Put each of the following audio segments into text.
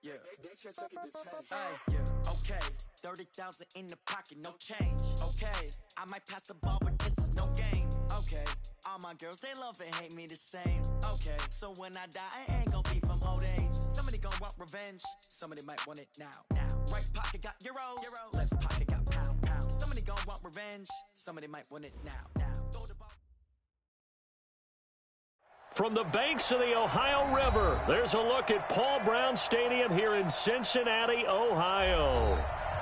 Yeah. Yeah. Okay. 30,000 in the pocket, no change. Okay. I might pass the ball, but this is no game. Okay. All my girls, they love and hate me the same. Okay. So when I die, I ain't gonna be from old age. Somebody gonna want revenge. Somebody might want it now. Right pocket got euros. Left pocket got pound. Somebody gonna want revenge. Somebody might want it now. Throw the ball. From the banks of the Ohio River, there's a look at Paul Brown Stadium here in Cincinnati, Ohio.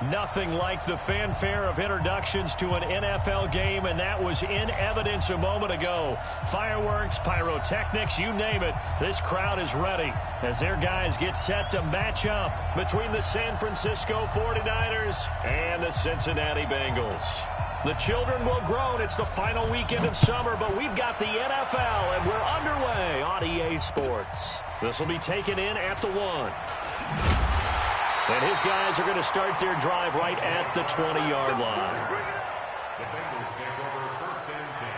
Nothing like the fanfare of introductions to an NFL game, and that was in evidence a moment ago. Fireworks, pyrotechnics, you name it, this crowd is ready as their guys get set to match up between the San Francisco 49ers and the Cincinnati Bengals. The children will grow, and it's the final weekend of summer, but we've got the NFL, and we're underway on EA Sports. This will be taken in at the 1. And his guys are going to start their drive right at the 20-yard line. The Bengals take over 1st and 10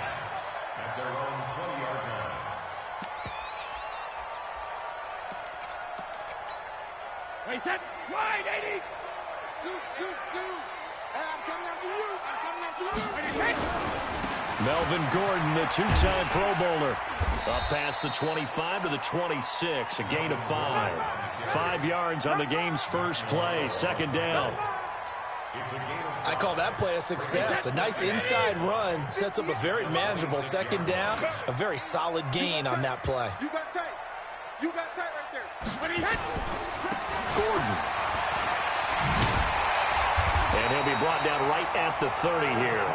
at their own 20-yard line. Right, set, wide, 80. Scoot. Hey, I'm coming after you. Melvin Gordon, the two-time Pro Bowler. Up past the 25 to the 26, a gain of 5. 5 yards on the game's first play, 2nd down. I call that play a success. A nice inside run sets up a very manageable 2nd down. A very solid gain on that play. You got tight right there. Gordon. And he'll be brought down right at the 30 here.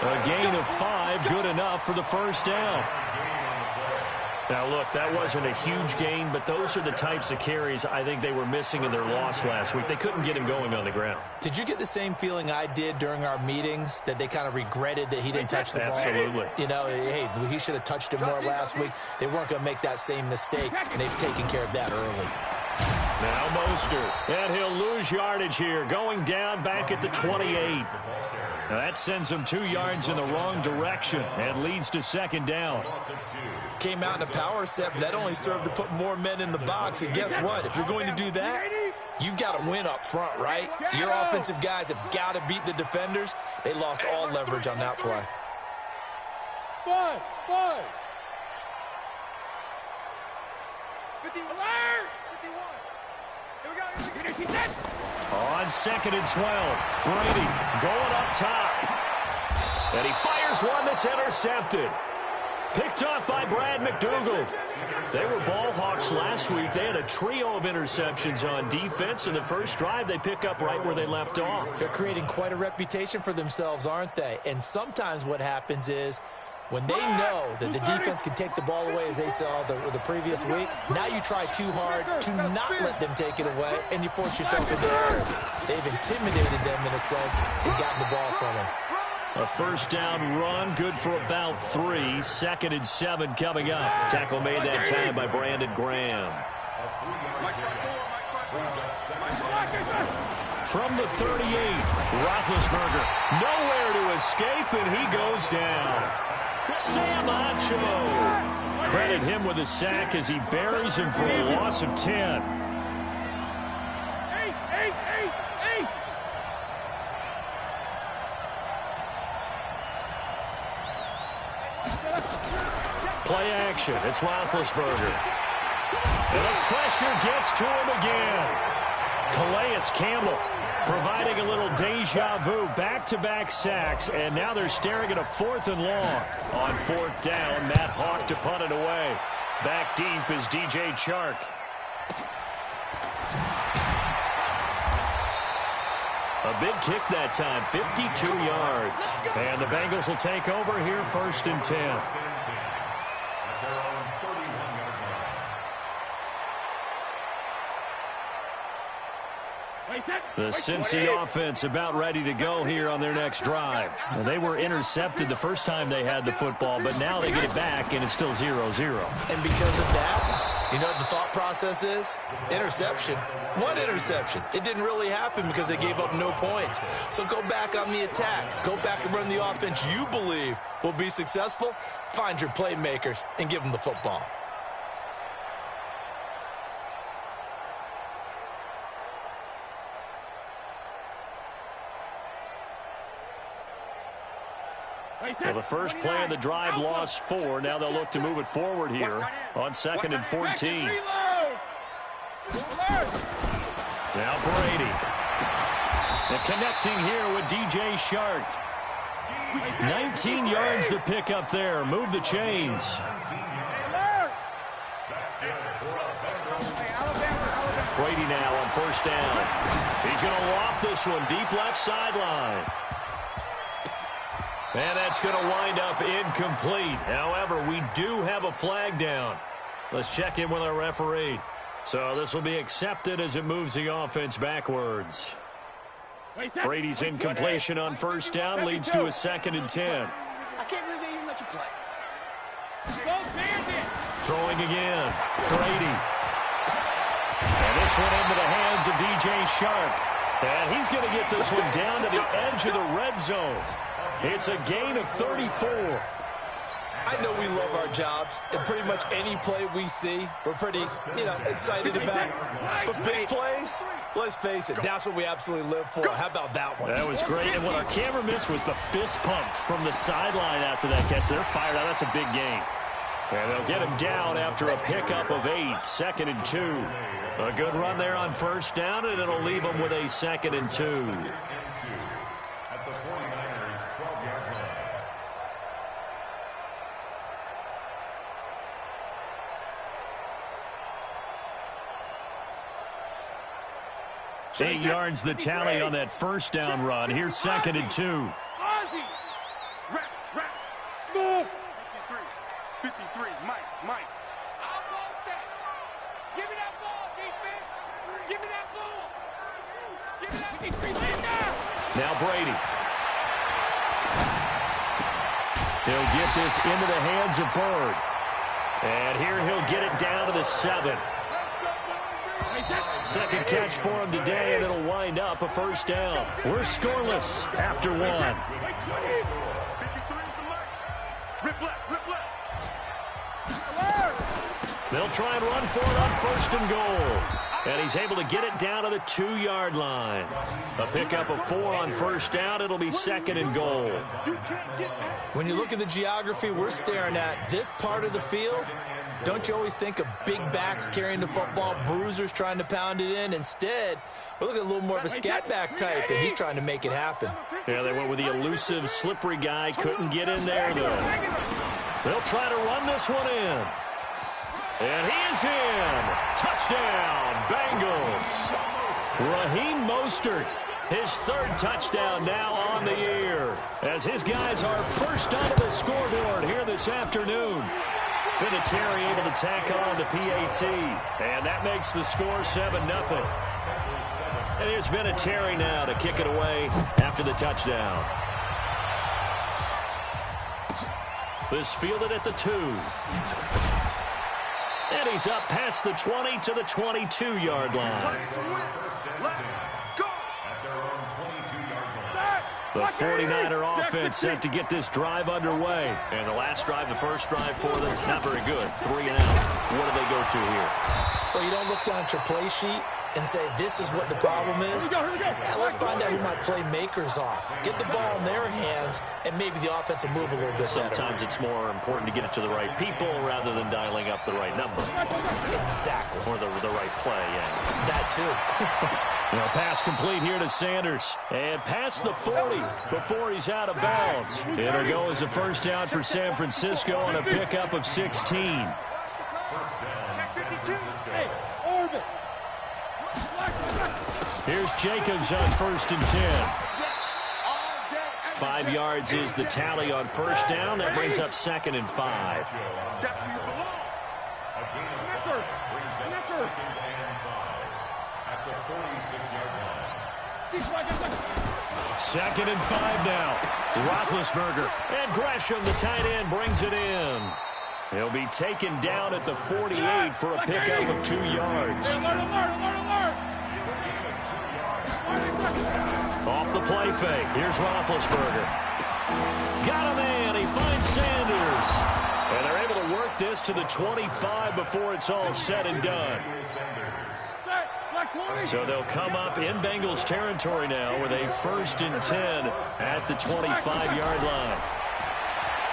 A gain of 5, good enough for the 1st down. Now, look, that wasn't a huge gain, but those are the types of carries I think they were missing in their loss last week. They couldn't get him going on the ground. Did you get the same feeling I did during our meetings, that they kind of regretted that he didn't touch the ball? Absolutely. You know, hey, he should have touched it more last week. They weren't going to make that same mistake, and they've taken care of that early. Now Mostert, and he'll lose yardage here, going down back at the 28. Now that sends him 2 yards in the wrong direction and leads to 2nd down. Came out in a power set, but that only served to put more men in the box. And guess what? If you're going to do that, you've got to win up front, right? Your offensive guys have got to beat the defenders. They lost all leverage on that play. Five. 51. Here we go. On 2nd and 12, Brady going up top. And he fires one that's intercepted. Picked off by Brad McDougal. They were ball hawks last week. They had a trio of interceptions on defense. In the first drive, they pick up right where they left off. They're creating quite a reputation for themselves, aren't they? And sometimes what happens is, when they know that the defense can take the ball away, as they saw the previous week, now you try too hard to not let them take it away, and you force yourself into errors. They've intimidated them in a sense and gotten the ball from them. A 1st down run, good for about 3. 2nd and 7 coming up. Tackle made that time by Brandon Graham. From the 38, Roethlisberger nowhere to escape, and he goes down. Sam Acho. Credit him with a sack as he buries him for a loss of 10. Play action. It's Roethlisberger. And the pressure gets to him again. Calais Campbell providing a little deja vu, back-to-back sacks, and now they're staring at a 4th and long. On 4th down, Matt Hawk to punt it away. Back deep is DJ Chark. A big kick that time, 52 yards. And the Bengals will take over here 1st and 10. The Cincy offense about ready to go here on their next drive. Well, they were intercepted the first time they had the football, but now they get it back, and it's still 0-0. And because of that, you know what the thought process is? Interception. What interception? It didn't really happen because they gave up no points. So go back on the attack. Go back and run the offense you believe will be successful. Find your playmakers and give them the football. Well, the first play of the drive lost 4. Now they'll look to move it forward here on 2nd and 14. Now Brady. And connecting here with DJ Shark. 19 yards to pick up there. Move the chains. Brady now on 1st down. He's going to loft this one deep left sideline. And that's going to wind up incomplete. However, we do have a flag down. Let's check in with our referee. So this will be accepted as it moves the offense backwards. Brady's incompletion on 1st down leads to a 2nd and 10. I can't believe they even let you play. Throwing again. Brady. And this one into the hands of DJ Shark. And he's going to get this one down to the edge of the red zone. It's a gain of 34. I know we love our jobs, and pretty much any play we see, we're pretty, excited about. But big plays, let's face it, that's what we absolutely live for. How about that one? That was great, and what our camera missed was the fist pumps from the sideline after that catch. They're fired out. That's a big gain. And they'll get him down after a pickup of 8, 2nd and 2. A good run there on 1st down, and it'll leave them with a 2nd and 2. At the 49ers' 12-yard line. 8 yards the tally on that 1st down run. Here's 2nd and 2. Ozzy! Rap, smooth! 53, Mike. I want that! Give me that ball, defense! Give me that ball! Give me that 53, lay it down! Now Brady. He'll get this into the hands of Bird. And here he'll get it down to the 7. Second catch for him today, and it'll wind up a 1st down. We're scoreless after 1. 53 is the mark. Rip left. They'll try and run for it on 1st and goal. And he's able to get it down to the 2-yard line. A pickup of 4 on 1st down. It'll be 2nd and goal. When you look at the geography we're staring at, this part of the field, don't you always think of big backs carrying the football, bruisers trying to pound it in? Instead, we're looking at a little more of a scat back type, and he's trying to make it happen. Yeah, they went with the elusive, slippery guy. Couldn't get in there, though. They'll try to run this one in. And he is in. Touchdown, Bengals. Raheem Mostert, his 3rd touchdown now on the year, as his guys are first onto the scoreboard here this afternoon. Vinatieri able to tack on the PAT, and that makes the score 7-0. And here's Vinatieri now to kick it away after the touchdown. This fielded at the 2. And he's up past the 20 to the 22-yard line. The 49er offense set to get this drive underway. And the last drive, the first drive for them, not very good. 3 and out. What do they go to here? Well, you don't look down at your play sheet and say, this is what the problem is. Now, let's find out who my playmakers are. Get the ball in their hands, and maybe the offense will move a little bit better. Sometimes it's more important to get it to the right people rather than dialing up the right number. Exactly. Or the right play, yeah. That, too. Now, pass complete here to Sanders. And past the 40 before he's out of bounds. It'll go as a 1st down for San Francisco on a pickup of 16. Here's Jacobs on 1st and 10. 5 yards is the tally on 1st down. That brings up 2nd and 5. Second and 5 now. Roethlisberger and Gresham, the tight end, brings it in. He'll be taken down at the 48 for a pickup of 2 yards. Off the play fake. Here's Roethlisberger. Got a man. He finds Sanders. And they're able to work this to the 25 before it's all said and done. So they'll come up in Bengals territory now with a 1st and 10 at the 25-yard line.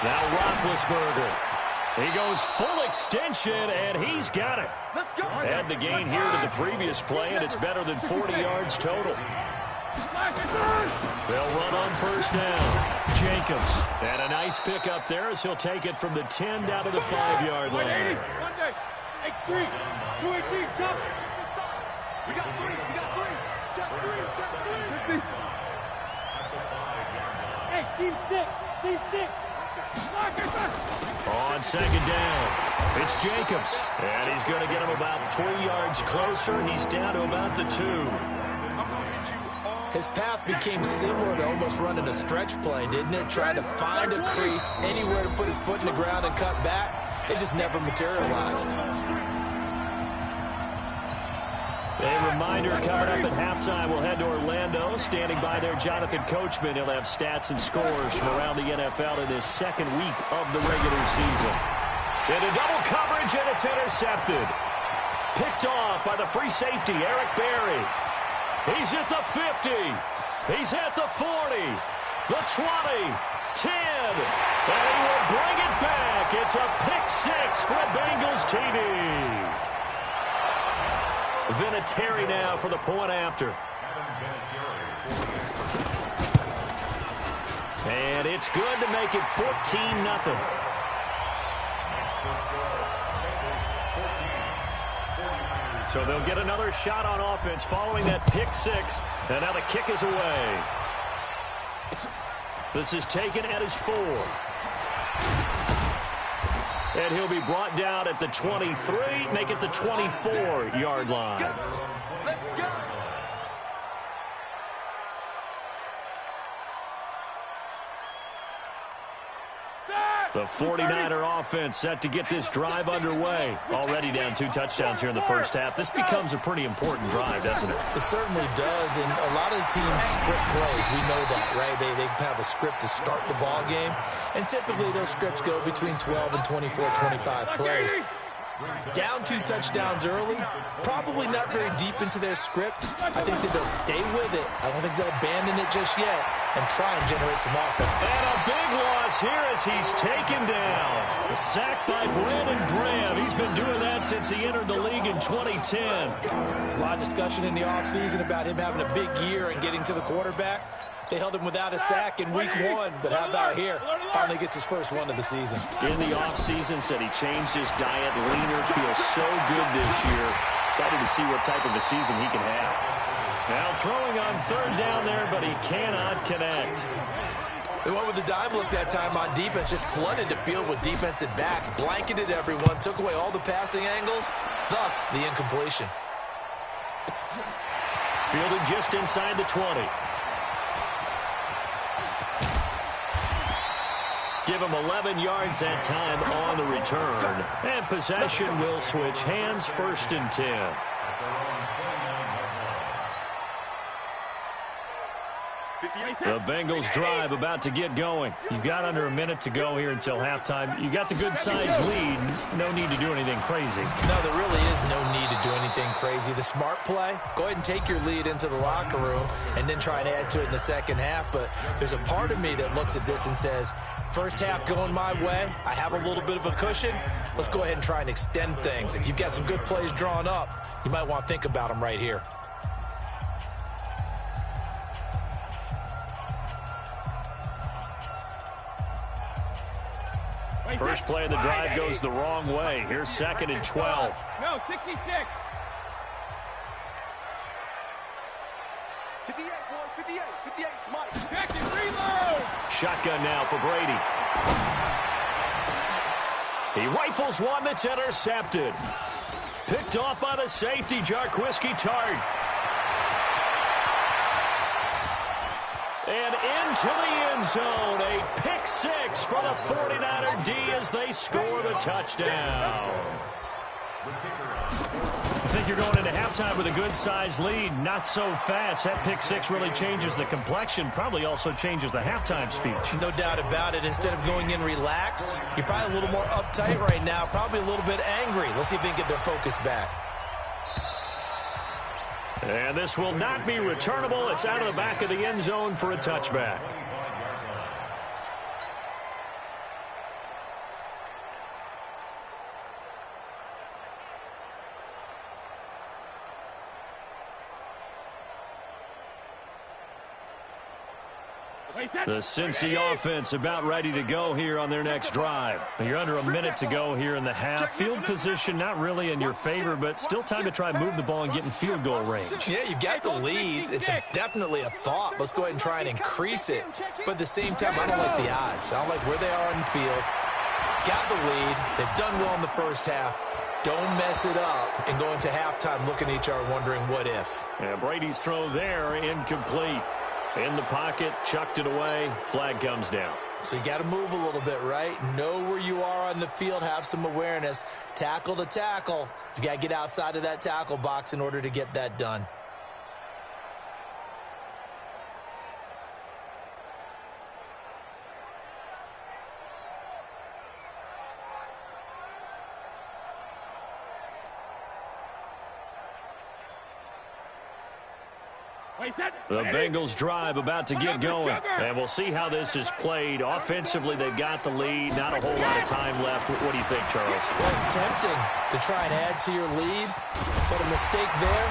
Now Roethlisberger. He goes full extension, and he's got it. Add the gain here to the previous play, and it's better than 40 yards total. They'll run on first down. Jacobs. And a nice pickup there as he'll take it from the 10 down to the 5-yard line. X3, 218, jump. We got three. Check three. Hey, team six. On second down, it's Jacobs. And he's going to get him about 3 yards closer. He's down to about the 2. His path became similar to almost running a stretch play, didn't it? Trying to find a crease, anywhere to put his foot in the ground and cut back. It just never materialized. A reminder coming up at halftime, we'll head to Orlando. Standing by there, Jonathan Coachman. He'll have stats and scores from around the NFL in this second week of the regular season. Into double coverage, and it's intercepted. Picked off by the free safety, Eric Berry. He's at the 50. He's at the 40. The 20. 10. And he will bring it back. It's a pick six for Bengals TV. Vinatieri now for the point after. And it's good to make it 14-0. So they'll get another shot on offense following that pick six. And now the kick is away. This is taken at his 4. And he'll be brought down at the 23, make it the 24-yard line. The 49er offense set to get this drive underway. Already down 2 touchdowns here in the first half. This becomes a pretty important drive, doesn't it? It certainly does, and a lot of the teams script plays. We know that, right? They have a script to start the ball game, and typically those scripts go between 12 and 24, 25 plays. Down 2 touchdowns early, probably not very deep into their script. I think that they'll stay with it. I don't think they'll abandon it just yet and try and generate some offense. And a big loss here as he's taken down. A sack by Brandon Graham. He's been doing that since he entered the league in 2010. There's a lot of discussion in the offseason about him having a big year and getting to the quarterback. They held him without a sack in week 1, but how about here? Finally gets his first one of the season. In the offseason, said he changed his diet, leaner, feels so good this year. Excited to see what type of a season he can have. Now throwing on third down there, but he cannot connect. They went with the dime look that time on defense, just flooded the field with defensive backs, blanketed everyone, took away all the passing angles, thus the incompletion. Fielded just inside the 20. Give him 11 yards that time on the return. And possession will switch hands, 1st and 10. The Bengals drive about to get going. You've got under a minute to go here until halftime. You got the good-sized lead. No need to do anything crazy. No, there really is no need to do anything crazy. The smart play, go ahead and take your lead into the locker room and then try and add to it in the second half. But there's a part of me that looks at this and says, first half going my way, I have a little bit of a cushion. Let's go ahead and try and extend things. If you've got some good plays drawn up, you might want to think about them right here. First play of the drive goes the wrong way. Here's 2nd and 12. No, 66. 58, boys, 58, Mike. Check it, reload. Shotgun now for Brady. He rifles one that's intercepted. Picked off by the safety, Jarquiski Tart. And into the end zone, a pick six for the 49er D as they score the touchdown. I think you're going into halftime with a good-sized lead. Not so fast. That pick six really changes the complexion, probably also changes the halftime speech. No doubt about it. Instead of going in relaxed, you're probably a little more uptight right now, probably a little bit angry. Let's see if they can get their focus back. And this will not be returnable. It's out of the back of the end zone for a touchback. The Cincy offense about ready to go here on their next drive. You're under a minute to go here in the half. Field position not really in your favor, but still time to try and move the ball and get in field goal range. Yeah, you've got the lead. It's definitely a thought. Let's go ahead and try and increase it. But at the same time, I don't like the odds. I don't like where they are on the field. Got the lead. They've done well in the first half. Don't mess it up and go into halftime looking at each other wondering what if. Yeah, Brady's throw there, incomplete. In the pocket, chucked it away, flag comes down. So you got to move a little bit, right? Know where you are on the field, have some awareness. Tackle to tackle. You got to get outside of that tackle box in order to get that done. The Bengals drive about to get going, and we'll see how this is played. Offensively, they've got the lead. Not a whole lot of time left. What do you think, Charles? Well, it's tempting to try and add to your lead, but a mistake there,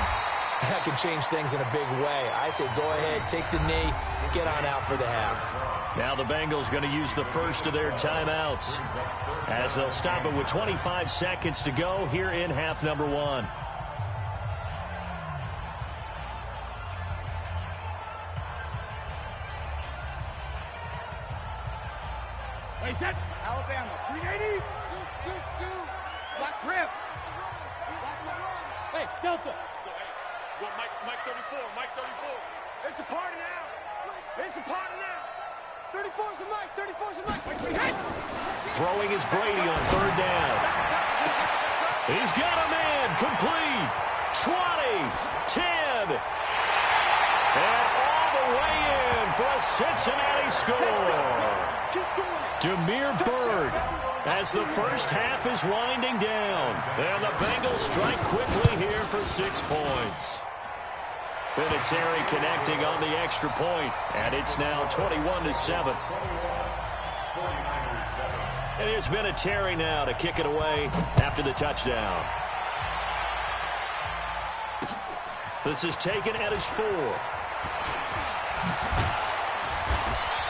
that can change things in a big way. I say go ahead, take the knee, get on out for the half. Now the Bengals going to use the first of their timeouts as they'll stop it with 25 seconds to go here in half number one. Set. Alabama. 380. Black grip. Hey, Delta. Go, Mike 34. Mike 34. It's a party now. It's a party now. 34's a Mike. 34's a Mike. Hey. Throwing is Brady on third down. He's got a man. Complete. 20. 10. And all the way in for a Cincinnati score. Demir Bird as the first half is winding down. And the Bengals strike quickly here for 6 points. Vinatieri connecting on the extra point, and it's now 21-7. And here's Vinatieri now to kick it away after the touchdown. This is taken at his 4.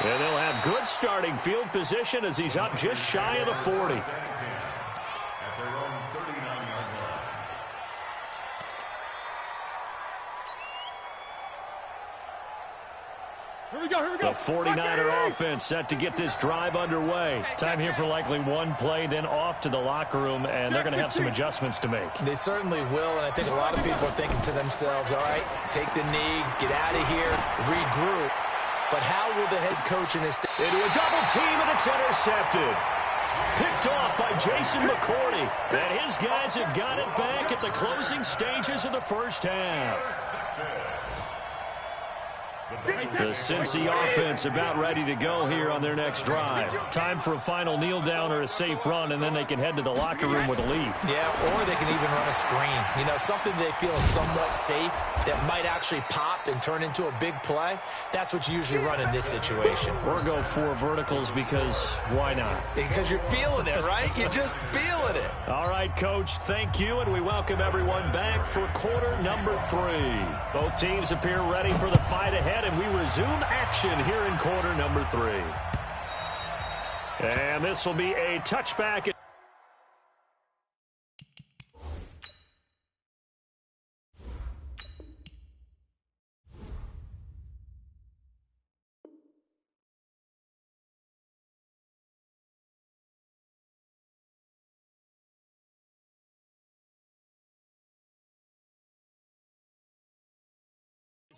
And they'll have good starting field position as he's up just shy of the 40. At their own 39-yard line. Here we go. The 49er offense set to get this drive underway. Time here for likely one play, then off to the locker room, and they're going to have some adjustments to make. They certainly will, and I think a lot of people are thinking to themselves, all right, take the knee, get out of here, regroup. But how will the head coach and his... Into a double team, and it's intercepted. Picked off by Jason McCourty. And his guys have got it back at the closing stages of the first half. The Cincy offense about ready to go here on their next drive. Time for a final kneel down or a safe run, and then they can head to the locker room with a lead. Yeah, or they can even run a screen. You know, something they feel is somewhat safe that might actually pop and turn into a big play. That's what you usually run in this situation. Or go 4 verticals because why not? Because you're feeling it, right? You're just feeling it. All right, Coach, thank you, and we welcome everyone back for quarter number 3. Both teams appear ready for the fight ahead, and we resume action here in quarter number 3. And this will be a touchback.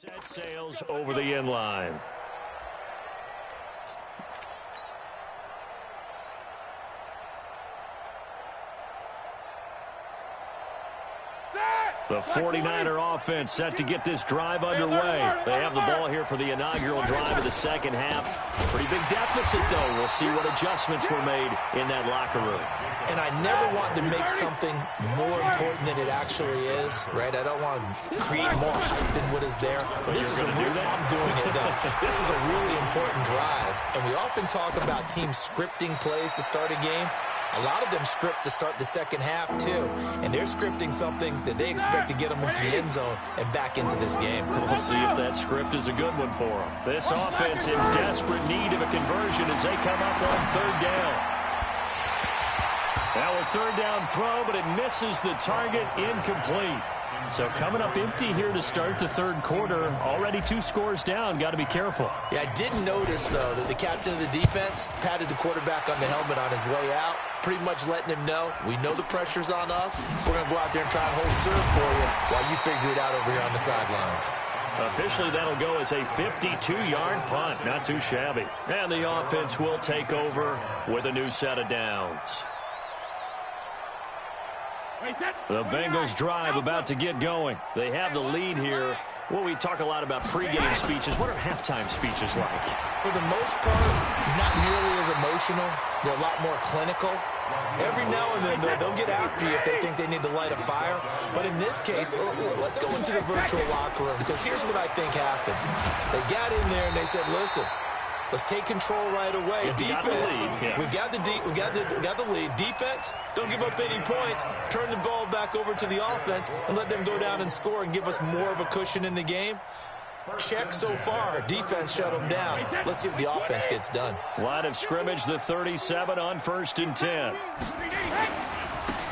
That sails over the end line. The 49er offense set to get this drive underway. They have the ball here for the inaugural drive of the second half. Pretty big deficit, though. We'll see what adjustments were made in that locker room. And I never want to make something more important than it actually is, right? I don't want to create more hype than what is there. But this is I'm doing it, though. This is a really important drive. And we often talk about teams scripting plays to start a game. A lot of them script to start the second half, too. And they're scripting something that they expect to get them into the end zone and back into this game. We'll see if that script is a good one for them. This offense in desperate need of a conversion as they come up on third down. Now a third down throw, but it misses the target, incomplete. So coming up empty here to start the third quarter. Already 2 scores down. Got to be careful. Yeah, I did notice, though, that the captain of the defense patted the quarterback on the helmet on his way out, pretty much letting him know, we know the pressure's on us. We're going to go out there and try and hold serve for you while you figure it out over here on the sidelines. Officially, that'll go as a 52-yard punt. Not too shabby. And the offense will take over with a new set of downs. The Bengals drive about to get going. They have the lead here. Well, we talk a lot about pregame speeches. What are halftime speeches like? For the most part, not nearly as emotional. They're a lot more clinical. Every now and then, they'll get after you if they think they need to light a fire. But in this case, let's go into the virtual locker room, because here's what I think happened. They got in there and they said, listen, let's take control right away. Defense, we've got the lead. Defense, don't give up any points. Turn the ball back over to the offense and let them go down and score and give us more of a cushion in the game. Check so far. Defense shut them down. Let's see if the offense gets done. Line of scrimmage, the 37 on 1st and 10.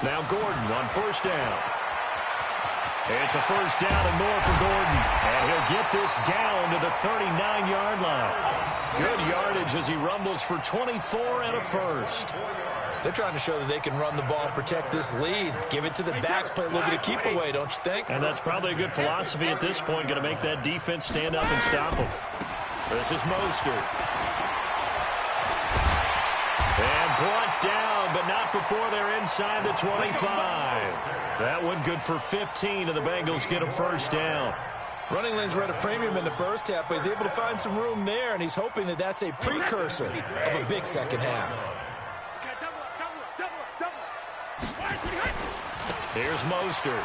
Now Gordon on first down. It's a first down and more for Gordon. And he'll get this down to the 39-yard line. Good yardage as he rumbles for 24 and a first. They're trying to show that they can run the ball and protect this lead. Give it to the backs, play a little bit of keep away, don't you think? And that's probably a good philosophy at this point, going to make that defense stand up and stop them. This is Mostert. And brought down, but not before they're inside the 25. That one good for 15, and the Bengals get a first down. Running lanes were at a premium in the first half, but he's able to find some room there, and he's hoping that that's a precursor of a big second half. Here's Mostert.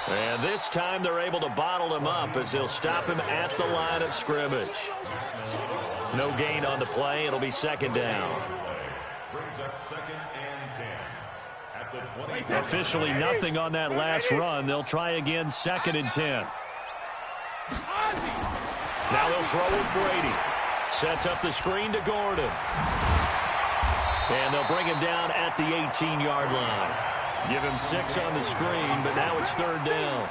And this time they're able to bottle him up as they'll stop him at the line of scrimmage. No gain on the play. It'll be second down. Brings up 2nd and 10. At the 20. Officially nothing on that last run. They'll try again 2nd and 10. Now they'll throw with Brady. Sets up the screen to Gordon. And they'll bring him down at the 18-yard line. Give him 6 on the screen, but now it's third down.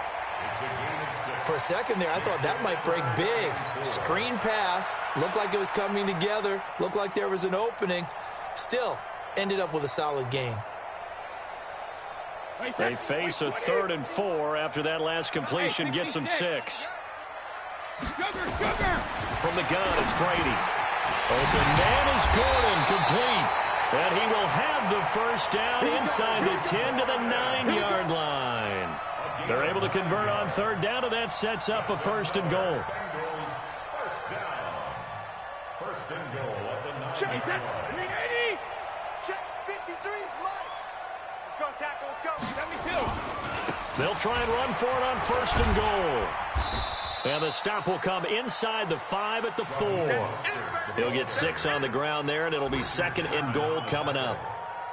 For a second there, I thought that might break big. Screen pass. Looked like it was coming together. Looked like there was an opening. Still, ended up with a solid gain. They face a 3rd and 4 after that last completion gets them 6. From the gun, it's Brady. Open man is Gordon, complete. And he will have the first down inside the 10 to the 9-yard line. They're able to convert on third down, and that sets up a 1st and goal. First down. 1st and goal at the 9-yard Check that. line. Check 53 is mine. Let's go, tackle. Let's go. 72. They'll try and run for it on 1st and goal. And the stop will come inside the 5 at the 4. He'll get 6 on the ground there, and it'll be 2nd and goal coming up.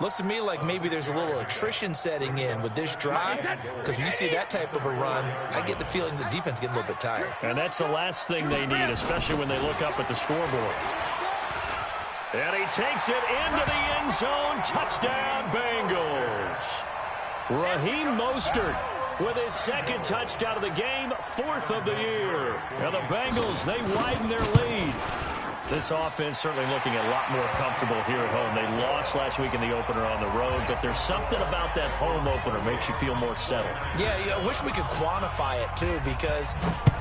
Looks to me like maybe there's a little attrition setting in with this drive, because when you see that type of a run, I get the feeling the defense getting a little bit tired. And that's the last thing they need, especially when they look up at the scoreboard. And he takes it into the end zone. Touchdown, Bengals. Raheem Mostert with his 2nd touchdown of the game, 4th of the year. And the Bengals, they widen their lead. This offense certainly looking a lot more comfortable here at home. They lost last week in the opener on the road, but there's something about that home opener makes you feel more settled. Yeah, I wish we could quantify it, too, because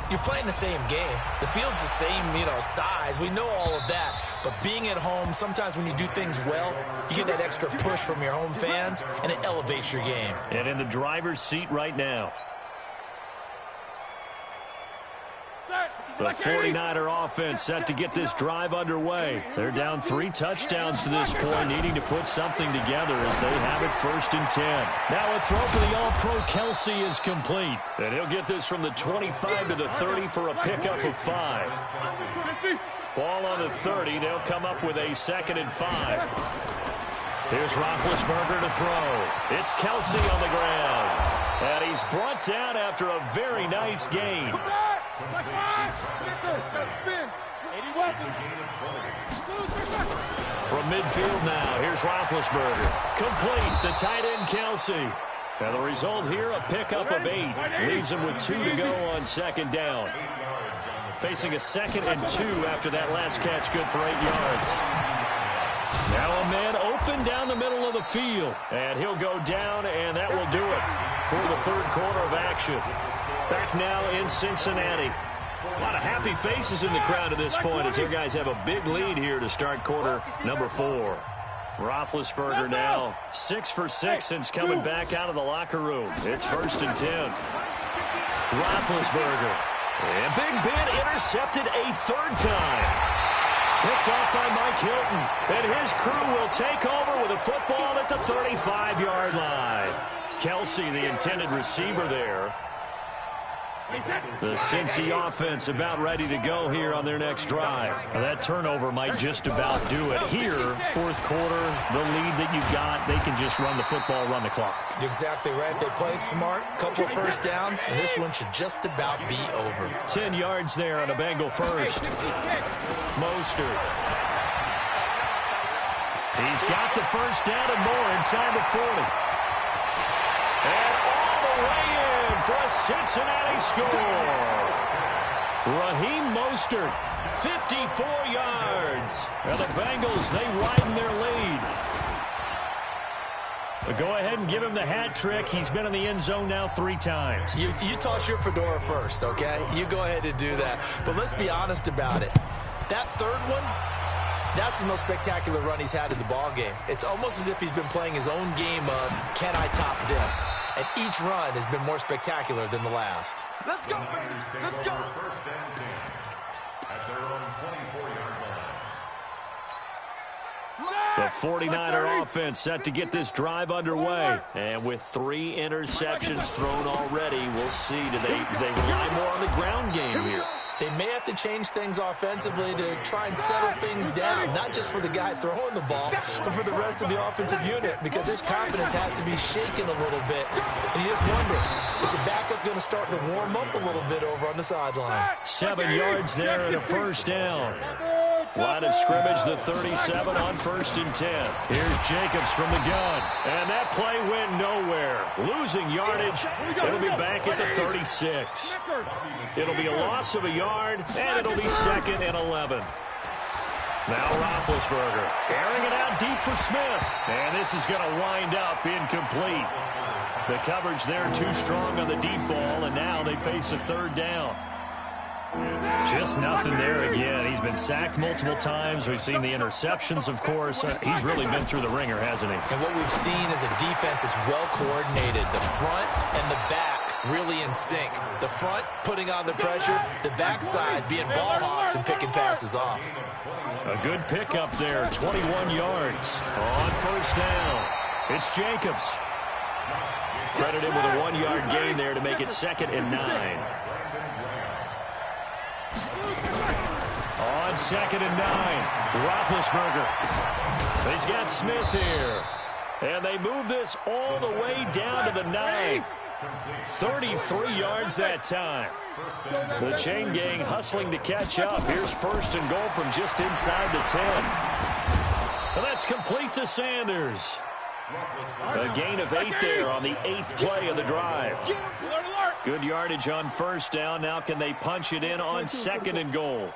you're playing the same game. The field's the same, size. We know all of that. But being at home, sometimes when you do things well, you get that extra push from your home fans, and it elevates your game. And in the driver's seat right now. The 49er offense set to get this drive underway. They're down 3 touchdowns to this point, needing to put something together as they have it 1st and 10. Now a throw for the All-Pro Kelsey is complete. And he'll get this from the 25 to the 30 for a pickup of 5. Ball on the 30. They'll come up with a 2nd and 5. Here's Roethlisberger to throw. It's Kelsey on the ground. And he's brought down after a very nice gain. From midfield now, here's Roethlisberger. Complete, the tight end Kelsey. And the result here, a pickup of 8. Leaves him with 2 to go on second down. Facing a 2nd and 2 after that last catch, good for 8 yards. Now a man open down the middle of the field. And he'll go down, and that will do it for the third quarter of action. Back now in Cincinnati. A lot of happy faces in the crowd at this point as their guys have a big lead here to start quarter number 4. Roethlisberger now 6 for 6 since coming back out of the locker room. It's 1st and 10. Roethlisberger. And Big Ben intercepted a 3rd time. Picked off by Mike Hilton. And his crew will take over with a football at the 35-yard line. Kelsey, the intended receiver there. The Cincy offense about ready to go here on their next drive. Now that turnover might just about do it. Here, 4th quarter, the lead that you've got, they can just run the football, run the clock. You're exactly right. They played smart, couple of first downs, and this one should just about be over. 10 yards there on a Bengal first. Mostert. He's got the first down and more inside the 40. And all the way in for a Cincinnati score. Raheem Mostert, 54 yards. And the Bengals, they widen their lead. But go ahead and give him the hat trick. He's been in the end zone now 3 times. You toss your fedora first, okay? You go ahead and do that. But let's be honest about it. That 3rd one, that's the most spectacular run he's had in the ballgame. It's almost as if he's been playing his own game of, can I top this? And each run has been more spectacular than the last. Let's go, baby. Let's go. 1st and 10 at their own 24-yard line. The 49er offense set to get this drive underway. And with 3 interceptions thrown already, we'll see. Do they rely more on the ground game here? They may have to change things offensively to try and settle things down, not just for the guy throwing the ball, but for the rest of the offensive unit, because their confidence has to be shaken a little bit. And you just wonder, is the backup going to start to warm up a little bit over on the sideline? 7 yards there and a first down. Line of scrimmage, the 37 on 1st and 10. Here's Jacobs from the gun. And that play went nowhere. Losing yardage. It'll be back at the 36. It'll be a loss of a yard, and it'll be 2nd and 11. Now Roethlisberger airing it out deep for Smith. And this is going to wind up incomplete. The coverage there too strong on the deep ball, and now they face a 3rd down. Just nothing there again. He's been sacked multiple times. We've seen the interceptions, of course. He's really been through the ringer, hasn't he? And what we've seen is a defense that's well coordinated. The front and the back really in sync. The front putting on the pressure, the backside being ball hawks and picking passes off. A good pickup there, 21 yards on 1st down. It's Jacobs. Credit him with a 1-yard gain there to make it 2nd and 9. On 2nd and 9, Roethlisberger. He's got Smith here. And they move this all the way down to the 9. 33 yards that time. The chain gang hustling to catch up. Here's 1st and goal from just inside the 10. And that's complete to Sanders. A gain of 8 there on the 8th play of the drive. Good yardage on 1st down. Now can they punch it in on 2nd and goal?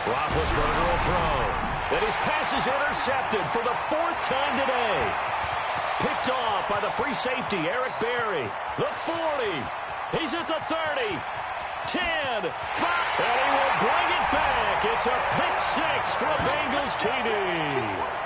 Roethlisberger will throw. Then his pass is intercepted for the 4th time today. Picked off by the free safety, Eric Berry. The 40. He's at the 30. 10. 5. And he will bring it back. It's a pick 6 for a Bengals TD.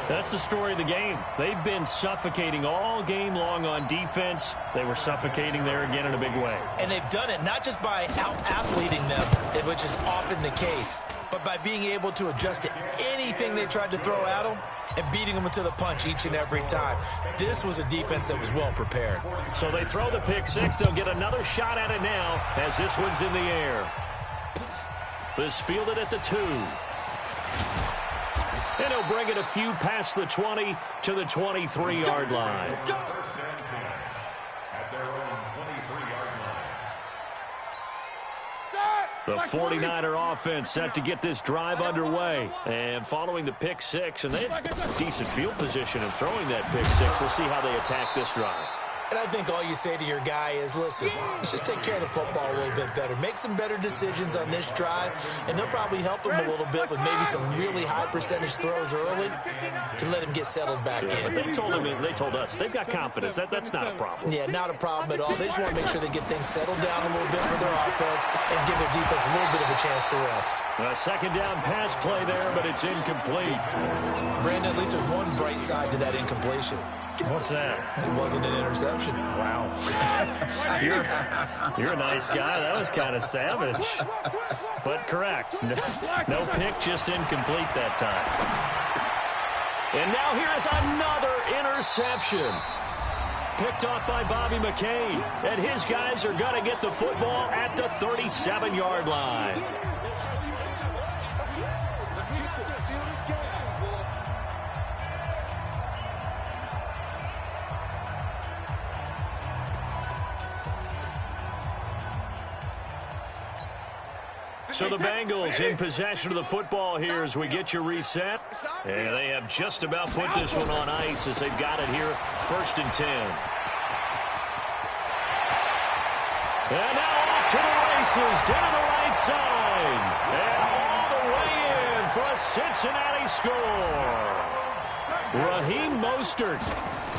That's the story of the game. They've been suffocating all game long on defense. They were suffocating there again in a big way. And they've done it not just by out-athleting them, which is often the case, but by being able to adjust to anything they tried to throw at them and beating them into the punch each and every time. This was a defense that was well prepared. So they throw the pick 6. They'll get another shot at it now as this one's in the air. This fielded at the 2. And he'll bring it a few past the 20 to the 23-yard line. First and 10 at their own 23-yard line. The 49er offense set to get this drive underway. And following the pick six, and they had decent field position in throwing that pick six. We'll see how they attack this drive. And I think all you say to your guy is, listen, let's just take care of the football a little bit better. Make some better decisions on this drive, and they'll probably help him a little bit with maybe some really high percentage throws early to let him get settled back in. They told us they've got confidence. That's not a problem. Yeah, not a problem at all. They just want to make sure they get things settled down a little bit for their offense and give their defense a little bit of a chance to rest. A second down pass play there, but it's incomplete. Brandon, at least there's one bright side to that incompletion. What's that? It wasn't an interception. Wow. You're a nice guy. That was kind of savage. But correct. No pick, just incomplete that time. And now here is another interception. Picked off by Bobby McCain. And his guys are going to get the football at the 37-yard line. So the Bengals in possession of the football here as we get you reset. And they have just about put this one on ice as they've got it here, 1st and 10. And now off to the races, down the right side. And all the way in for a Cincinnati score. Raheem Mostert,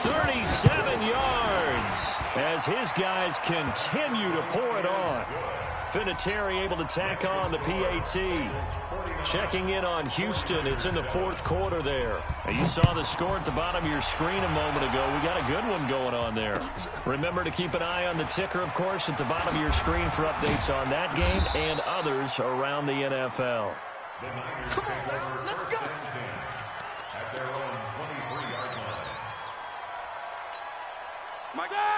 37 yards as his guys continue to pour it on. Vinatieri able to tack on the PAT. Checking in on Houston. It's in the 4th quarter there. And you saw the score at the bottom of your screen a moment ago. We got a good one going on there. Remember to keep an eye on the ticker, of course, at the bottom of your screen for updates on that game and others around the NFL. The Niners take over 1st and 10 at their own 23-yard line.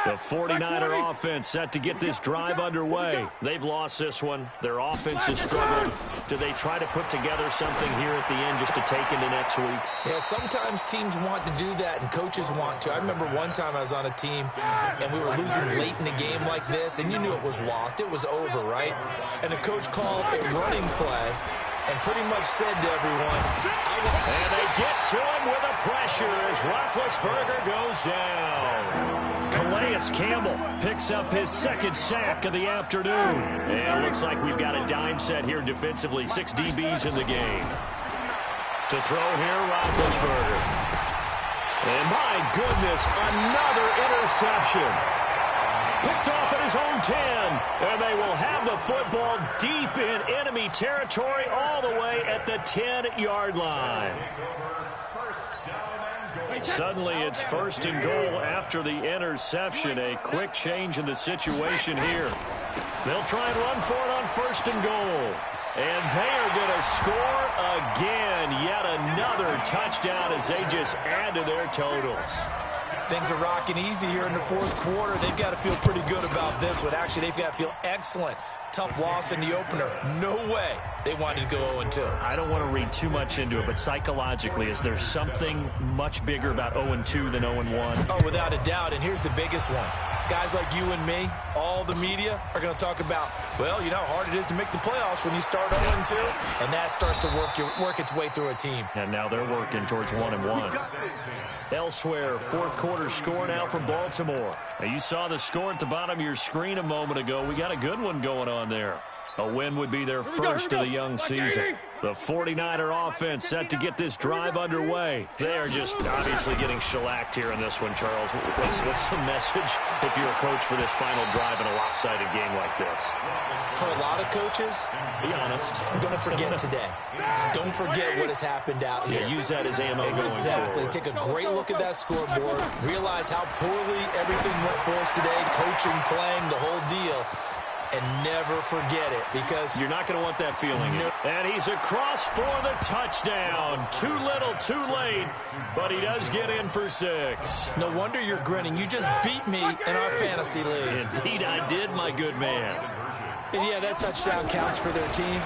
The 49er offense set to get this drive underway. They've lost this one. Their offense has struggled. Do they try to put together something here at the end just to take into next week? Yeah, sometimes teams want to do that and coaches want to. I remember one time I was on a team and we were losing late in a game like this, and you knew it was lost. It was over, right? And the coach called a running play and pretty much said to everyone, and they get to him with a pressure as Roethlisberger goes down. Calais Campbell picks up his 2nd sack of the afternoon. And it looks like we've got a dime set here defensively. 6 DBs in the game. To throw here, Roethlisberger. And my goodness, another interception. Picked off at his own 10. And they will have the football deep in enemy territory all the way at the 10-yard line. Suddenly it's 1st and goal after the interception. A quick change in the situation here. They'll try and run for it on 1st and goal. And they are going to score again. Yet another touchdown as they just add to their totals. things are rocking easy here in the 4th quarter. They've got to feel pretty good about this one. Actually, they've got to feel excellent. Tough loss in the opener. No way they wanted to go 0-2. I don't want to read too much into it, but psychologically, is there something much bigger about 0-2 than 0-1? Oh, without a doubt, and here's the biggest one. Guys like you and me, all the media, are going to talk about, well, you know how hard it is to make the playoffs when you start 0-2, and that starts to work its way through a team. And now they're working towards 1-1. Elsewhere, 4th quarter score now from Baltimore. Now you saw the score at the bottom of your screen a moment ago. We got a good one going on there. A win would be their first of the young season. The 49er offense set to get this drive underway. They are just obviously getting shellacked here in this one, Charles. What's the message if you're a coach for this final drive in a lopsided game like this? For a lot of coaches, be honest. Don't forget today. Don't forget what has happened out here. Yeah, use that as ammo going forward. Exactly. Take a great look at that scoreboard. Realize how poorly everything went for us today. Coaching, playing, the whole deal. And never forget it, because you're not going to want that feeling. No. And he's across for the touchdown. Too little, too late, but he does get in for 6. No wonder you're grinning. You just beat me in our fantasy league. Indeed I did, my good man. And yeah, that touchdown counts for their team.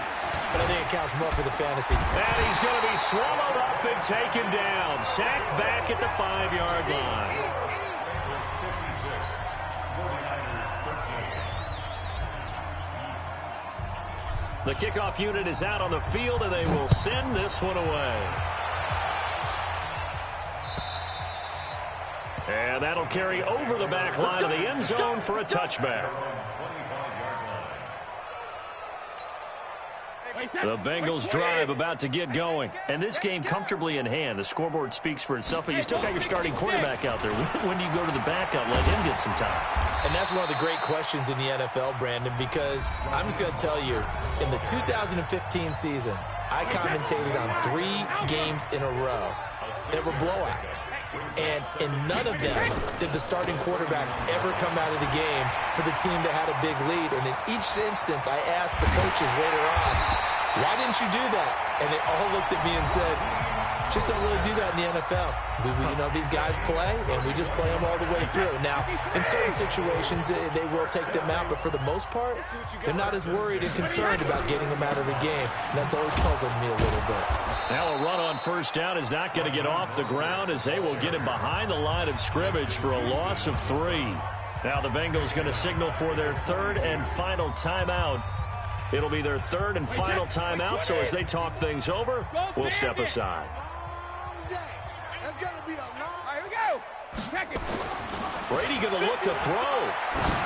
but I think it counts more for the fantasy. And he's going to be swallowed up and taken down. Sacked back at the 5-yard line. The kickoff unit is out on the field, and they will send this one away. And that'll carry over the back line of the end zone for a touchback. The Bengals drive about to get going. And this game comfortably in hand. The scoreboard speaks for itself, but you still got your starting quarterback out there. When do you go to the backup, let him get some time? And that's one of the great questions in the NFL, Brandon, because I'm just going to tell you, in the 2015 season, I commentated on 3 games in a row that were blowouts. And in none of them did the starting quarterback ever come out of the game for the team that had a big lead. And in each instance, I asked the coaches later on, why didn't you do that? And they all looked at me and said, just don't really do that in the NFL. You know, these guys play, and we just play them all the way through. Now, in certain situations, they will take them out, but for the most part, they're not as worried and concerned about getting them out of the game. And that's always puzzled me a little bit. Now a run on first down is not going to get off the ground as they will get him behind the line of scrimmage for a loss of 3. Now the Bengals going to signal for their 3rd and final timeout. It'll be their 3rd and final timeout, so as they talk things over, we'll step aside. Brady going to look to throw.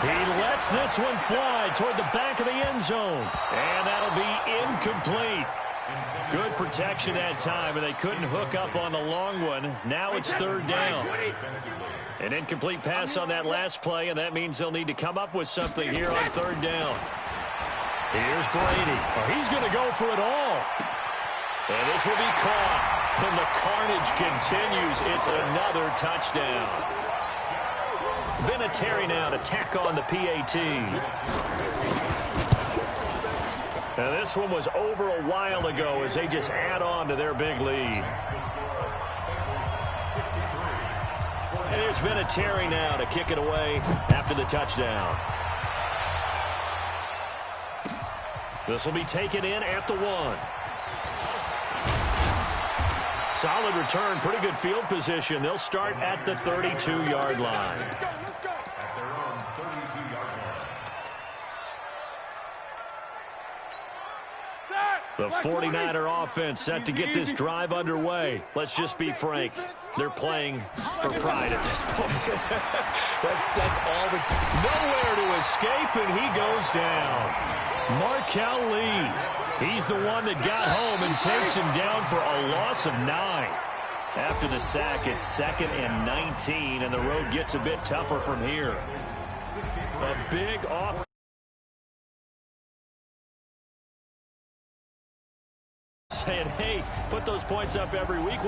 He lets this one fly toward the back of the end zone. And that'll be incomplete. Good protection that time, and they couldn't hook up on the long one. Now it's 3rd down. An incomplete pass on that last play, and that means they'll need to come up with something here on 3rd down. Here's Brady. Oh, he's going to go for it all. And this will be caught. And the carnage continues. It's another touchdown. Vinatieri now to tack on the PAT. Now this one was over a while ago as they just add on to their big lead. And here's Vinatieri now to kick it away after the touchdown. This will be taken in at the 1. Solid return, pretty good field position. They'll start at the 32-yard line. At their own 32-yard line. The 49er offense set to get this drive underway. Let's just be frank. They're playing for pride at this point. That's all that's... Nowhere to escape, and he goes down. Markel Lee. He's the one that got home and takes him down for a loss of 9. After the sack, it's 2nd and 19, and the road gets a bit tougher from here. A big off. Saying, hey, put those points up every week.